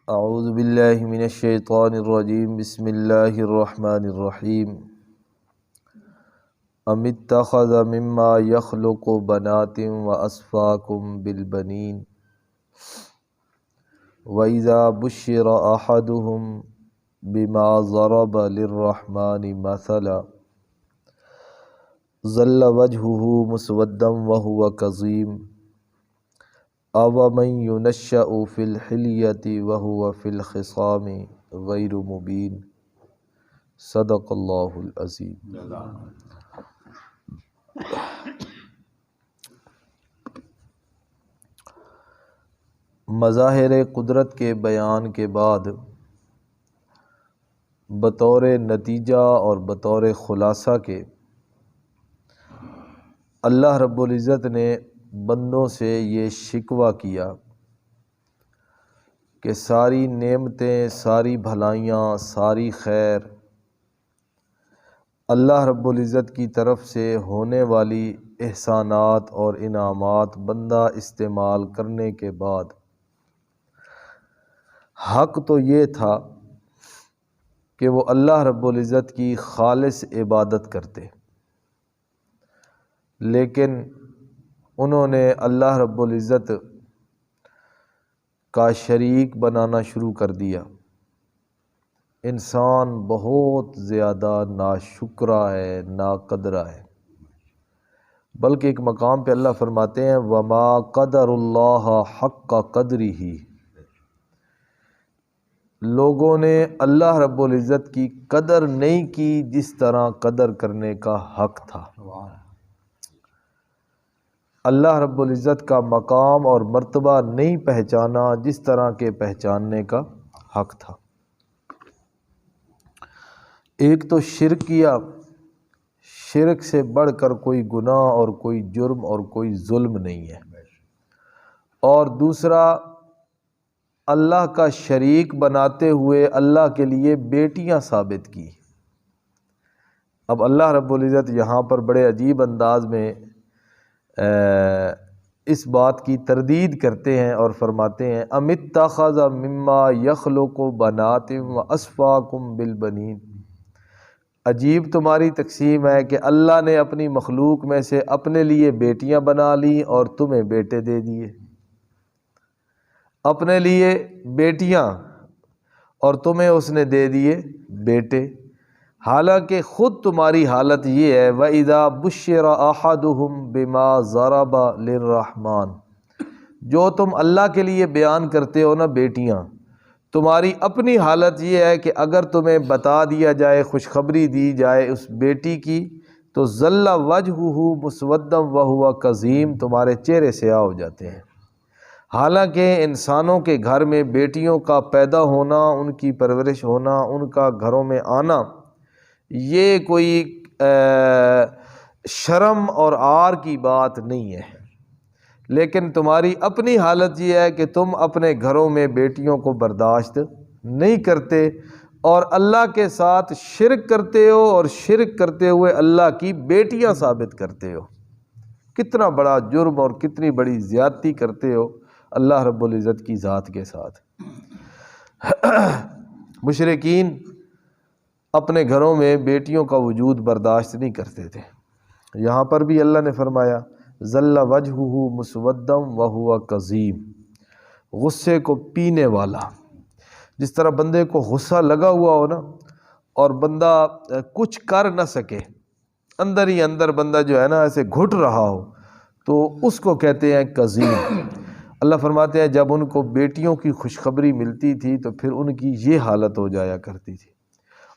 اعوذ باللہ من الشیطان الرجیم بسم اللہ الرحمن الرحیم ام اتخذ مما یخلق بنات واصفاکم بالبنین وَإِذَا بُشِّرَ أَحَدُهُمْ بِمَا ضَرَبَ لِلرَّحْمَنِ مَثَلًا ظَلَّ وَجْهُهُ مُسْوَدًّا وَهُوَ كَظِيمٌ أَوَمَنْ يُنَشَّأُ فِي الْحِلْيَةِ وَهُوَ فِي الْخِصَامِ غَيْرُ مُبِينٍ صدق اللہ العظیم۔ مظاہر قدرت کے بیان کے بعد بطور نتیجہ اور بطور خلاصہ کے اللہ رب العزت نے بندوں سے یہ شکوہ کیا کہ ساری نعمتیں، ساری بھلائیاں، ساری خیر اللہ رب العزت کی طرف سے ہونے والی احسانات اور انعامات بندہ استعمال کرنے کے بعد حق تو یہ تھا کہ وہ اللہ رب العزت کی خالص عبادت کرتے، لیکن انہوں نے اللہ رب العزت کا شریک بنانا شروع کر دیا۔ انسان بہت زیادہ ناشکرا ہے، ناقدرہ ہے، بلکہ ایک مقام پہ اللہ فرماتے ہیں وَمَا قَدَرُ اللَّهَ حَقَّ قَدْرِهِ، لوگوں نے اللہ رب العزت کی قدر نہیں کی جس طرح قدر کرنے کا حق تھا۔ اللہ رب العزت کا مقام اور مرتبہ نہیں پہچانا جس طرح کے پہچاننے کا حق تھا۔ ایک تو شرک کیا، شرک سے بڑھ کر کوئی گناہ اور کوئی جرم اور کوئی ظلم نہیں ہے، اور دوسرا اللہ کا شریک بناتے ہوئے اللہ کے لیے بیٹیاں ثابت کی۔ اب اللہ رب العزت یہاں پر بڑے عجیب انداز میں اس بات کی تردید کرتے ہیں اور فرماتے ہیں ام اتخذ مما یخلق بنات واصفاکم بالبنین، عجیب تمہاری تقسیم ہے کہ اللہ نے اپنی مخلوق میں سے اپنے لیے بیٹیاں بنا لی اور تمہیں بیٹے دے دیے، اپنے لیے بیٹیاں اور تمہیں اس نے دے دیے بیٹے، حالانکہ خود تمہاری حالت یہ ہے وَإِذَا بُشِّرَ أَحَدُهُمْ بِمَا ضَرَبَ لِلرَّحْمَنِ، جو تم اللہ کے لیے بیان کرتے ہو نا بیٹیاں، تمہاری اپنی حالت یہ ہے کہ اگر تمہیں بتا دیا جائے، خوشخبری دی جائے اس بیٹی کی، تو ظل وجہہ مسودا وہو کظیم، تمہارے چہرے سیاہ ہو جاتے ہیں۔ حالانکہ انسانوں کے گھر میں بیٹیوں کا پیدا ہونا، ان کی پرورش ہونا، ان کا گھروں میں آنا، یہ کوئی شرم اور عار کی بات نہیں ہے، لیکن تمہاری اپنی حالت یہ ہے کہ تم اپنے گھروں میں بیٹیوں کو برداشت نہیں کرتے اور اللہ کے ساتھ شرک کرتے ہو، اور شرک کرتے ہوئے اللہ کی بیٹیاں ثابت کرتے ہو۔ کتنا بڑا جرم اور کتنی بڑی زیادتی کرتے ہو اللہ رب العزت کی ذات کے ساتھ۔ مشرکین اپنے گھروں میں بیٹیوں کا وجود برداشت نہیں کرتے تھے۔ یہاں پر بھی اللہ نے فرمایا ظل وجہہ مسودا وہو کظیم، غصے کو پینے والا۔ جس طرح بندے کو غصہ لگا ہوا ہو نا اور بندہ کچھ کر نہ سکے، اندر ہی اندر بندہ جو ہے نا ایسے گھٹ رہا ہو، تو اس کو کہتے ہیں کظیم۔ اللہ فرماتے ہیں جب ان کو بیٹیوں کی خوشخبری ملتی تھی تو پھر ان کی یہ حالت ہو جایا کرتی تھی۔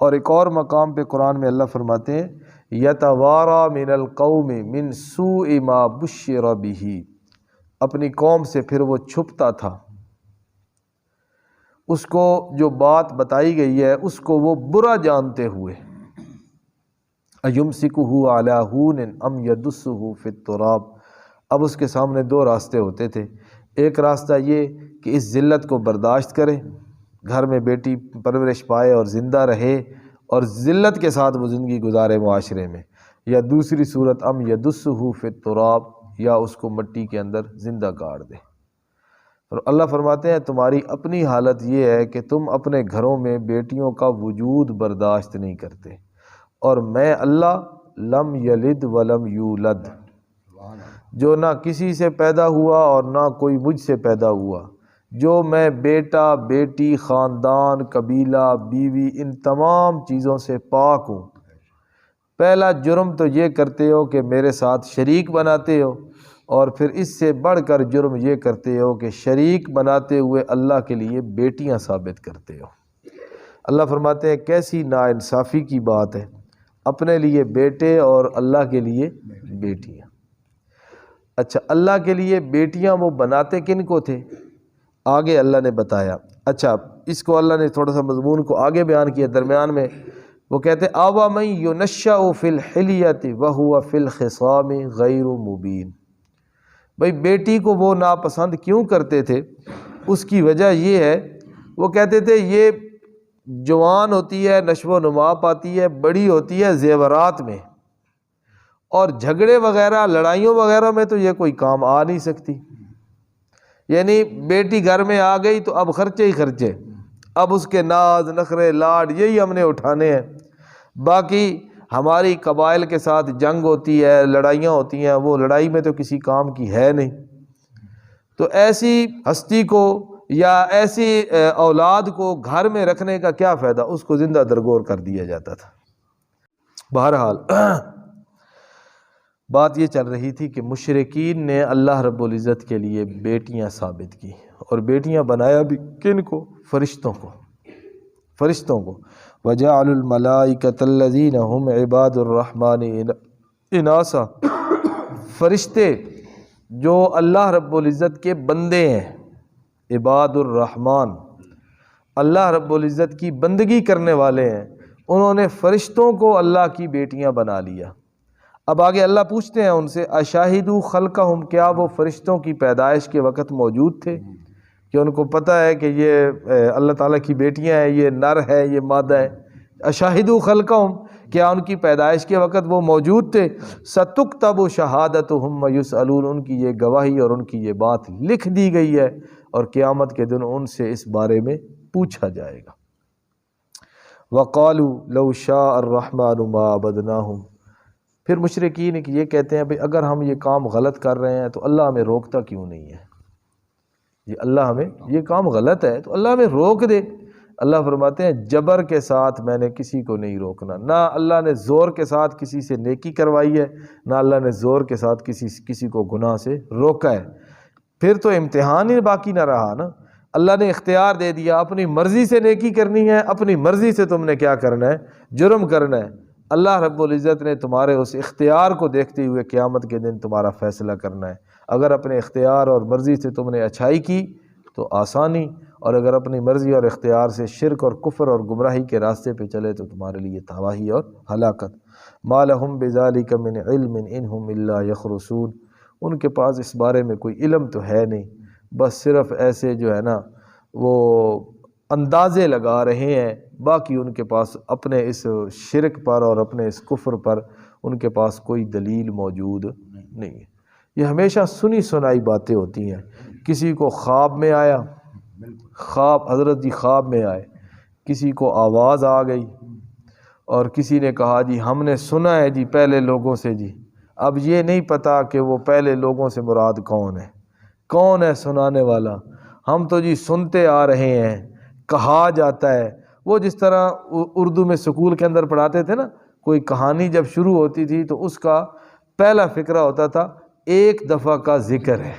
اور ایک اور مقام پہ قرآن میں اللہ فرماتے ہیں یتوارا من القوم من سوء ما بشر به، اپنی قوم سے پھر وہ چھپتا تھا، اس کو جو بات بتائی گئی ہے اس کو وہ برا جانتے ہوئے، ایمسکہ علی ہون ام یدسہ فی التراب۔ اب اس کے سامنے دو راستے ہوتے تھے، ایک راستہ یہ کہ اس ذلت کو برداشت کرے، گھر میں بیٹی پرورش پائے اور زندہ رہے اور ذلت کے ساتھ وہ زندگی گزارے معاشرے میں، یا دوسری صورت ام یدسہ فی التراب، یا اس کو مٹی کے اندر زندہ گاڑ دے۔ اور اللہ فرماتے ہیں تمہاری اپنی حالت یہ ہے کہ تم اپنے گھروں میں بیٹیوں کا وجود برداشت نہیں کرتے، اور میں اللہ لم یلد ولم یولد، جو نہ کسی سے پیدا ہوا اور نہ کوئی مجھ سے پیدا ہوا، جو میں بیٹا بیٹی خاندان قبیلہ بیوی ان تمام چیزوں سے پاک ہوں۔ پہلا جرم تو یہ کرتے ہو کہ میرے ساتھ شریک بناتے ہو، اور پھر اس سے بڑھ کر جرم یہ کرتے ہو کہ شریک بناتے ہوئے اللہ کے لیے بیٹیاں ثابت کرتے ہو۔ اللہ فرماتے ہیں کیسی ناانصافی کی بات ہے، اپنے لیے بیٹے اور اللہ کے لیے بیٹیاں۔ اچھا، اللہ کے لیے بیٹیاں وہ بناتے کن کو تھے؟ آگے اللہ نے بتایا۔ اچھا، اس کو اللہ نے تھوڑا سا مضمون کو آگے بیان کیا درمیان میں، وہ کہتے اَوَ مَن يُنَشَّأُ فِي الْحِلْيَةِ وَهُوَ فِي الْخِصَامِ غَيْرُ مُبِينٍ۔ بھئی بیٹی کو وہ ناپسند کیوں کرتے تھے؟ اس کی وجہ یہ ہے، وہ کہتے تھے یہ جوان ہوتی ہے، نشو و نما پاتی ہے، بڑی ہوتی ہے زیورات میں، اور جھگڑے وغیرہ لڑائیوں وغیرہ میں تو یہ کوئی کام آ نہیں سکتی۔ یعنی بیٹی گھر میں آ گئی تو اب خرچے ہی خرچے، اب اس کے ناز نخرے لاڈ یہی ہم نے اٹھانے ہیں، باقی ہماری قبائل کے ساتھ جنگ ہوتی ہے، لڑائیاں ہوتی ہیں، وہ لڑائی میں تو کسی کام کی ہے نہیں۔ تو ایسی ہستی کو یا ایسی اولاد کو گھر میں رکھنے کا کیا فائدہ، اس کو زندہ درگور کر دیا جاتا تھا۔ بہرحال بات یہ چل رہی تھی کہ مشرکین نے اللہ رب العزت کے لیے بیٹیاں ثابت کی، اور بیٹیاں بنایا بھی کن کو؟ فرشتوں کو، فرشتوں کو۔ وَجَعَلُوا الْمَلَائِكَةَ الَّذِينَ هُمْ عِبَادُ الرَّحْمَنِ إِنَاثًا، فرشتے جو اللہ رب العزت کے بندے ہیں، عباد الرحمن، اللہ رب العزت کی بندگی کرنے والے ہیں، انہوں نے فرشتوں کو اللہ کی بیٹیاں بنا لیا۔ اب آگے اللہ پوچھتے ہیں ان سے اشاہدوا خلقہم، کیا وہ فرشتوں کی پیدائش کے وقت موجود تھے کہ ان کو پتہ ہے کہ یہ اللہ تعالیٰ کی بیٹیاں ہیں، یہ نر ہے یہ مادہ ہے؟ اشاہدوا خلقہم، کیا ان کی پیدائش کے وقت وہ موجود تھے؟ ستکتب شہادتہم ویسألون، ان کی یہ گواہی اور ان کی یہ بات لکھ دی گئی ہے، اور قیامت کے دن ان سے اس بارے میں پوچھا جائے گا۔ وقالوا لو شاء الرحمن ما عبدناہم، پھر مشرکین یہ کہتے ہیں بھئی اگر ہم یہ کام غلط کر رہے ہیں تو اللہ ہمیں روکتا کیوں نہیں ہے؟ یہ اللہ ہمیں یہ کام غلط ہے تو اللہ ہمیں روک دے۔ اللہ فرماتے ہیں جبر کے ساتھ میں نے کسی کو نہیں روکنا، نہ اللہ نے زور کے ساتھ کسی سے نیکی کروائی ہے، نہ اللہ نے زور کے ساتھ کسی کو گناہ سے روکا ہے۔ پھر تو امتحان ہی باقی نہ رہا نا، اللہ نے اختیار دے دیا، اپنی مرضی سے نیکی کرنی ہے، اپنی مرضی سے تم نے کیا کرنا ہے؟ جرم کرنا ہے۔ اللہ رب العزت نے تمہارے اس اختیار کو دیکھتے ہوئے قیامت کے دن تمہارا فیصلہ کرنا ہے۔ اگر اپنے اختیار اور مرضی سے تم نے اچھائی کی تو آسانی، اور اگر اپنی مرضی اور اختیار سے شرک اور کفر اور گمراہی کے راستے پہ چلے تو تمہارے لیے تباہی اور ہلاکت۔ ما لہم بذالک من علم ان ہم الا یخرصون، ان کے پاس اس بارے میں کوئی علم تو ہے نہیں، بس صرف ایسے جو ہے نا وہ اندازے لگا رہے ہیں، باقی ان کے پاس اپنے اس شرک پر اور اپنے اس کفر پر ان کے پاس کوئی دلیل موجود نہیں ہے۔ یہ ہمیشہ سنی سنائی باتیں ہوتی ہیں، کسی کو خواب میں آیا، خواب حضرت جی خواب میں آئے، کسی کو آواز آ گئی، اور کسی نے کہا جی ہم نے سنا ہے جی پہلے لوگوں سے جی، اب یہ نہیں پتا کہ وہ پہلے لوگوں سے مراد کون ہے سنانے والا، ہم تو جی سنتے آ رہے ہیں، کہا جاتا ہے۔ وہ جس طرح اردو میں سکول کے اندر پڑھاتے تھے نا، کوئی کہانی جب شروع ہوتی تھی تو اس کا پہلا فقرہ ہوتا تھا ایک دفعہ کا ذکر ہے،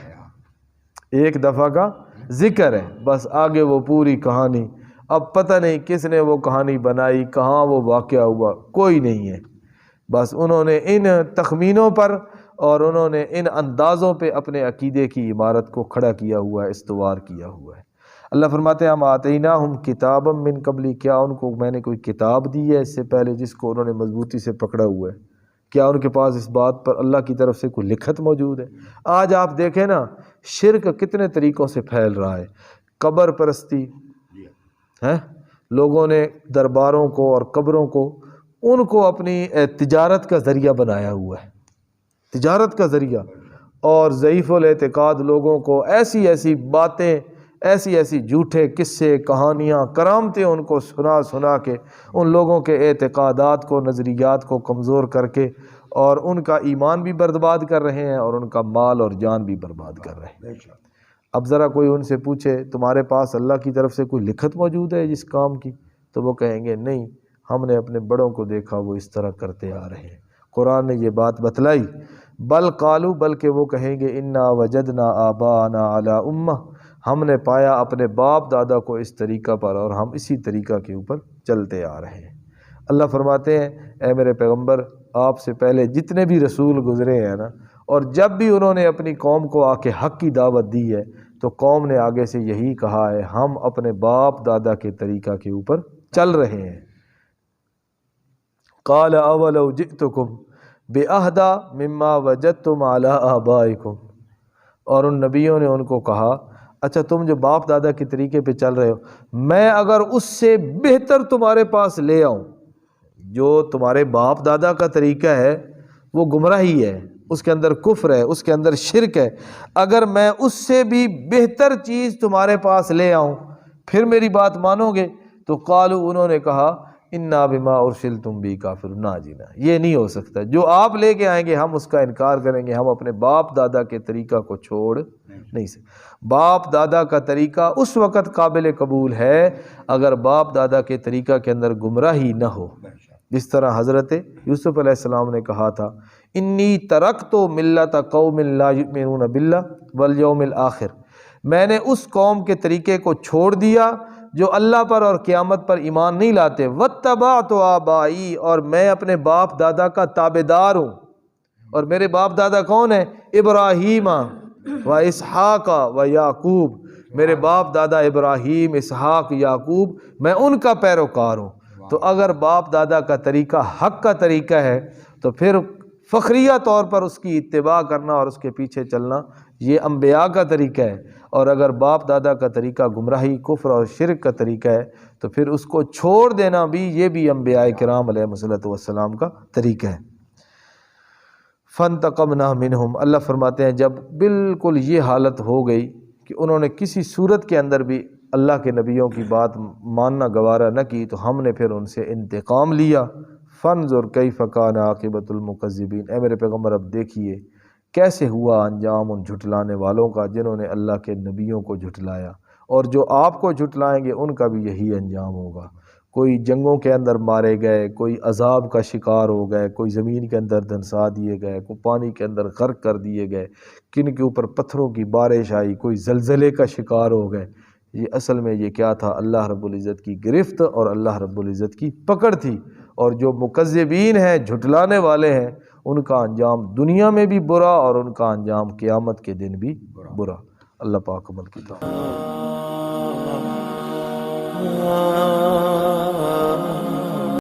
ایک دفعہ کا ذکر ہے، بس آگے وہ پوری کہانی، اب پتہ نہیں کس نے وہ کہانی بنائی، کہاں وہ واقعہ ہوا، کوئی نہیں ہے۔ بس انہوں نے ان تخمینوں پر اور انہوں نے ان اندازوں پہ اپنے عقیدے کی عمارت کو کھڑا کیا ہوا ہے، استوار کیا ہوا ہے۔ اللہ فرماتے ہیں ہم آتیناہم کتابا من قبل، کیا ان کو میں نے کوئی کتاب دی ہے اس سے پہلے جس کو انہوں نے مضبوطی سے پکڑا ہوا ہے؟ کیا ان کے پاس اس بات پر اللہ کی طرف سے کوئی لکھت موجود ہے؟ آج آپ دیکھیں نا شرک کتنے طریقوں سے پھیل رہا ہے، قبر پرستی ہے، لوگوں نے درباروں کو اور قبروں کو ان کو اپنی تجارت کا ذریعہ بنایا ہوا ہے، تجارت کا ذریعہ، اور ضعیف الاعتقاد لوگوں کو ایسی ایسی باتیں، ایسی ایسی جھوٹے قصے، کہانیاں، کرامتیں ان کو سنا سنا کے ان لوگوں کے اعتقادات کو، نظریات کو کمزور کر کے اور ان کا ایمان بھی برباد کر رہے ہیں اور ان کا مال اور جان بھی برباد کر رہے ہیں۔ اب ذرا کوئی ان سے پوچھے تمہارے پاس اللہ کی طرف سے کوئی لکھت موجود ہے جس کام کی، تو وہ کہیں گے نہیں، ہم نے اپنے بڑوں کو دیکھا وہ اس طرح کرتے آ رہے ہیں۔ قرآن نے یہ بات بتلائی، بل قالو، بلکہ وہ کہیں گے انا وجدنا آباءنا علی امہ، ہم نے پایا اپنے باپ دادا کو اس طریقہ پر اور ہم اسی طریقہ کے اوپر چلتے آ رہے ہیں۔ اللہ فرماتے ہیں اے میرے پیغمبر، آپ سے پہلے جتنے بھی رسول گزرے ہیں نا، اور جب بھی انہوں نے اپنی قوم کو آ کے حق کی دعوت دی ہے تو قوم نے آگے سے یہی کہا ہے ہم اپنے باپ دادا کے طریقہ کے اوپر چل رہے ہیں۔ قال اولو جئتکم بأہدی مما وجدتم علی آبائکم، اور ان نبیوں نے ان کو کہا اچھا تم جو باپ دادا کے طریقے پہ چل رہے ہو، میں اگر اس سے بہتر تمہارے پاس لے آؤں، جو تمہارے باپ دادا کا طریقہ ہے وہ گمراہی ہے، اس کے اندر کفر ہے، اس کے اندر شرک ہے، اگر میں اس سے بھی بہتر چیز تمہارے پاس لے آؤں پھر میری بات مانو گے؟ تو قالو، انہوں نے کہا انا بما ارسلتم بی کافرون، نہ جی نہ، یہ نہیں ہو سکتا، جو آپ لے کے آئیں گے ہم اس کا انکار کریں گے، ہم اپنے باپ دادا کے طریقہ کو چھوڑ نہیں سکتے۔ باپ دادا کا طریقہ اس وقت قابل قبول ہے اگر باپ دادا کے طریقہ کے اندر گمراہی نہ ہو، جس طرح حضرت یوسف علیہ السلام نے کہا تھا انی ترکت ملت قوم لا یؤمنون باللہ والیوم الآخر، میں نے اس قوم کے طریقے کو چھوڑ دیا جو اللہ پر اور قیامت پر ایمان نہیں لاتے، واتبعت آبائی، اور میں اپنے باپ دادا کا تابعدار ہوں، اور میرے باپ دادا کون ہیں؟ ابراہیم و اسحاق و یعقوب، میرے باپ دادا ابراہیم، اسحاق، یعقوب، میں ان کا پیروکار ہوں۔ تو اگر باپ دادا کا طریقہ حق کا طریقہ ہے تو پھر فخریہ طور پر اس کی اتباع کرنا اور اس کے پیچھے چلنا یہ انبیاء کا طریقہ ہے، اور اگر باپ دادا کا طریقہ گمراہی، کفر اور شرک کا طریقہ ہے تو پھر اس کو چھوڑ دینا بھی یہ بھی انبیاء کرام علیہ الصلوۃ والسلام کا طریقہ ہے۔ فانتقمنا منہم، اللہ فرماتے ہیں جب بالکل یہ حالت ہو گئی کہ انہوں نے کسی صورت کے اندر بھی اللہ کے نبیوں کی بات ماننا گوارا نہ کی تو ہم نے پھر ان سے انتقام لیا۔ فانظر کیف کان عاقبۃ المکذبین، اے میرے پیغمبر اب دیکھیے کیسے ہوا انجام ان جھٹلانے والوں کا جنہوں نے اللہ کے نبیوں کو جھٹلایا، اور جو آپ کو جھٹلائیں گے ان کا بھی یہی انجام ہوگا۔ کوئی جنگوں کے اندر مارے گئے، کوئی عذاب کا شکار ہو گئے، کوئی زمین کے اندر دھنسا دیے گئے، کوئی پانی کے اندر غرق کر دیے گئے، کن کے اوپر پتھروں کی بارش آئی، کوئی زلزلے کا شکار ہو گئے۔ یہ اصل میں یہ کیا تھا؟ اللہ رب العزت کی گرفت اور اللہ رب العزت کی پکڑ تھی، اور جو مکذبین ہیں، جھٹلانے والے ہیں، ان کا انجام دنیا میں بھی برا اور ان کا انجام قیامت کے دن بھی برا۔ اللہ پاک عمل کی توفیق۔